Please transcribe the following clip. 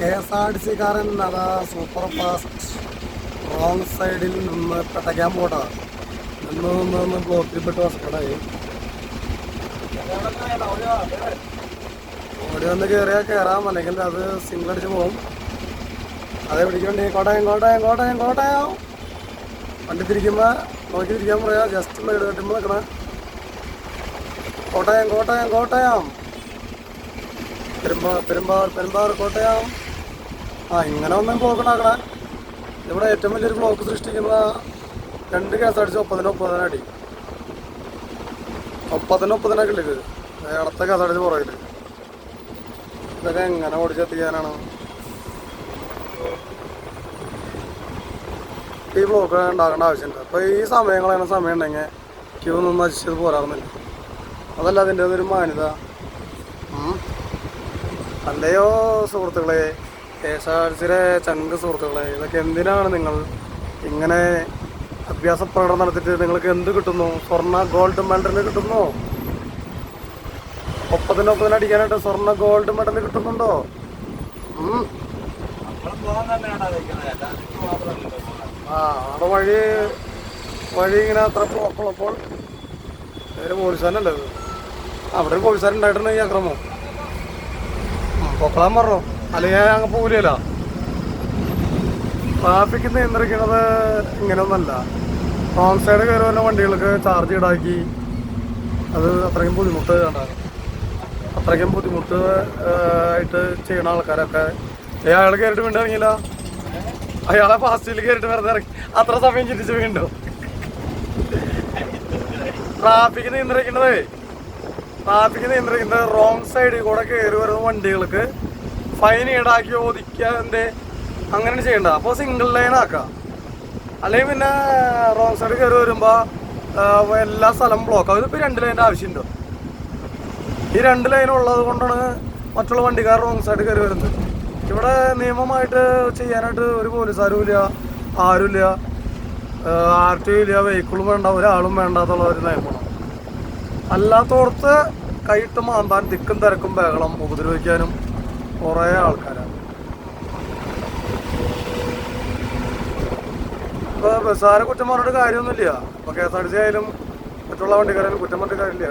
KSRTC-കാരൻ അതാ super fast wrong സൈഡിൽ നിന്ന് പെട്ടയ്ക്കാൻ പോട്ടാ നിന്ന് ബ്ലോക്കിൽപ്പെട്ട് വസ്കടായി. ഓടി വന്ന് കയറാം, അല്ലെങ്കിൽ അത് സിംഗിൾ അടിച്ച് പോകും. അതേ പിടിക്കണ്ടേ കോട്ടയം വണ്ടി തിരിക്കുമ്പോൾ നോക്കി തിരിക്കാൻ പറയാ. ജസ്റ്റ് ഒന്ന് ഇടകെട്ടുമ്പോൾ നിൽക്കണേ. കോട്ടയം പെരുമ്പാവൂർ കോട്ടയം. ഇങ്ങനെ ഒന്നും ബ്ലോക്ക് ഉണ്ടാക്കണേ. ഇവിടെ ഏറ്റവും വലിയൊരു ബ്ലോക്ക് സൃഷ്ടിക്കുന്ന 2 കേസ് അടിച്ച് 90 അടി 90 കിളിക്ക് ഇടത്ത കേസ് അടിച്ച് പുറകിൽ. ഇതൊക്കെ എങ്ങനെ ഓടിച്ചെത്തിക്കാനാണ്? ഈ ബ്ലോക്ക് ഉണ്ടാക്കേണ്ട ആവശ്യമുണ്ട്. അപ്പോൾ ഈ സമയങ്ങളാണ് സമയം ഉണ്ടെങ്കിൽ ക്യൂ നിന്ന് നശിച്ചത് പോരാറുന്നില്ല. അതല്ല അതിൻ്റെ ഒരു മാന്യത. അല്ലയോ സുഹൃത്തുക്കളെ, KSRTC-യിലെ ചങ്ക് സുഹൃത്തുക്കളെ, ഇതൊക്കെ എന്തിനാണ് നിങ്ങൾ ഇങ്ങനെ അഭ്യാസ പ്രകടനം നടത്തിയിട്ട് നിങ്ങൾക്ക് എന്ത് കിട്ടുന്നു? സ്വർണ്ണ ഗോൾഡ് മെഡൽ കിട്ടുന്നു. 90 അടിക്കാനായിട്ട് സ്വർണ്ണ ഗോൾഡ് മെഡൽ കിട്ടുന്നുണ്ടോ? അവിടെ വഴി ഇങ്ങനെ അത്ര ബ്ലോക്കുള്ളപ്പോൾ ഒരു പോലീസുകാരനല്ലേ അത്. അവിടെ ഒരു പോലീസുകാരൻ ഉണ്ടായിട്ടുണ്ടെങ്കിൽ ഈ അക്രമം പൊക്കളാൻ പറഞ്ഞോ, അല്ലെങ്കിൽ അങ്ങ് പോലെയല്ല. ട്രാഫിക് നിയന്ത്രിക്കുന്നത് ഇങ്ങനെയൊന്നല്ല. റോങ് സൈഡ് കയറി വരുന്ന വണ്ടികൾക്ക് ചാർജ് ഈടാക്കി അത് അത്രയ്ക്കും ബുദ്ധിമുട്ട് ഉണ്ടാകും. അത്രയ്ക്കും ബുദ്ധിമുട്ട് ആയിട്ട് ചെയ്യുന്ന ആൾക്കാരൊക്കെ അയാൾ കയറിയിട്ട് വീണ്ടും ഇറങ്ങിയില്ല. അയാളെ ഫാസ്റ്റിൽ കയറിയിട്ട് വെറുതെ ഇറങ്ങി അത്ര സമയം ചിരിച്ച് വീണ്ടും. ട്രാഫിക് നിയന്ത്രിക്കുന്നത് റോങ് സൈഡിൽ കൂടെ കയറി വരുന്ന വണ്ടികൾക്ക് ഫൈൻ ഈടാക്കി ഒതുക്കാതെ അങ്ങനെ ചെയ്യണ്ട. അപ്പോൾ സിംഗിൾ ലൈൻ ആക്കാം. അല്ലെങ്കിൽ പിന്നെ റോങ് സൈഡ് കയറി വരുമ്പോൾ എല്ലാ സ്ഥലം ബ്ലോക്ക് ആവും. ഇതിപ്പോൾ 2 ലൈൻ്റെ ആവശ്യമുണ്ടോ? ഈ 2 ലൈൻ ഉള്ളത് കൊണ്ടാണ് മറ്റുള്ള വണ്ടിക്കാർ റോങ് സൈഡ് കയറി വരുന്നത്. ഇവിടെ നിയമമായിട്ട് ചെയ്യാനായിട്ട് ഒരു പോലീസുകാരും ഇല്ല, ആരുമില്ല, RTO ഇല്ല, വെഹിക്കിളും വേണ്ട, ഒരാളും വേണ്ടാത്തുള്ള ഒരു നിയമമാണ്. അല്ലാത്തോടത്ത് കൈയിട്ട് മാന്താൻ തിക്കും തിരക്കും ബഹളം ഉപദ്രവിക്കാനും കുറേ ആൾക്കാരാണ്. ഇപ്പോൾ ബസ്സുകാരെ കുറ്റം പറഞ്ഞിട്ട് കാര്യമൊന്നുമില്ല. ഇപ്പോൾ KSRTC ആയാലും മറ്റുള്ള വണ്ടിക്കാരായാലും കുറ്റം പറഞ്ഞിട്ട് കാര്യമില്ല.